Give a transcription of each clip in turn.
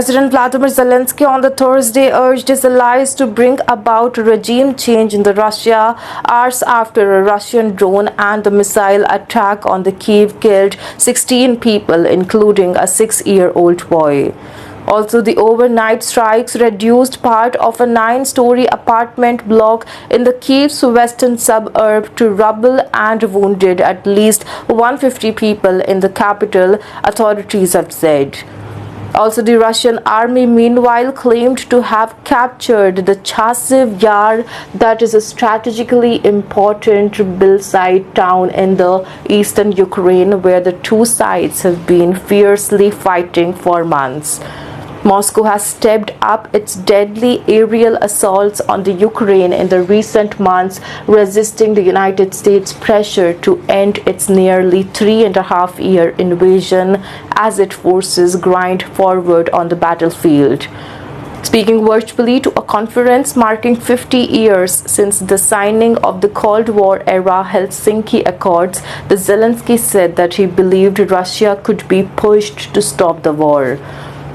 President Vladimir Zelensky on the Thursday urged his allies to bring about regime change in Russia hours after a Russian drone and the missile attack on the Kyiv killed 16 people, including a 6-year-old boy. Also, the overnight strikes reduced part of a 9-story apartment block in the Kyiv's western suburb to rubble and wounded at least 150 people in the capital, authorities have said. Also, the Russian army meanwhile claimed to have captured the Chasiv Yar, that is a strategically important hillside town in the eastern Ukraine where the two sides have been fiercely fighting for months. Moscow has stepped up its deadly aerial assaults on the Ukraine in the recent months, resisting the United States' pressure to end its nearly 3.5-year invasion as its forces grind forward on the battlefield. Speaking virtually to a conference marking 50 years since the signing of the Cold War-era Helsinki Accords, the Zelensky said that he believed Russia could be pushed to stop the war.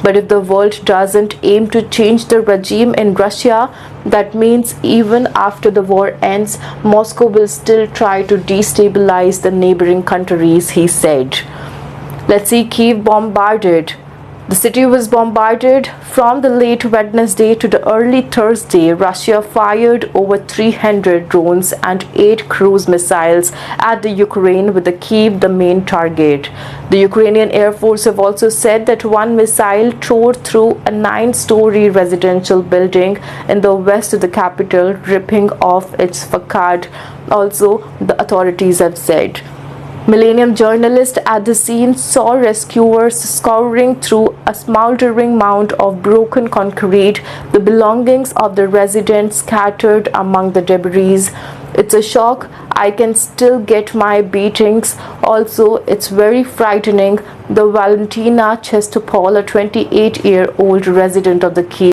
But if the world doesn't aim to change the regime in Russia, that means even after the war ends, Moscow will still try to destabilize the neighboring countries, he said. Let's see Kyiv bombarded. The city was bombarded from the late Wednesday to the early Thursday. Russia fired over 300 drones and 8 cruise missiles at the Ukraine, with the Kyiv the main target. The Ukrainian Air Force have also said that one missile tore through a 9-story residential building in the west of the capital, ripping off its facade. Also, the authorities have said. Millennium journalists at the scene saw rescuers scouring through a smoldering mound of broken concrete, the belongings of the residents scattered among the debris. It's a shock. I can still get my beatings. Also, it's very frightening. The Valentina Chestopol, a 28-year-old resident of the Kyiv,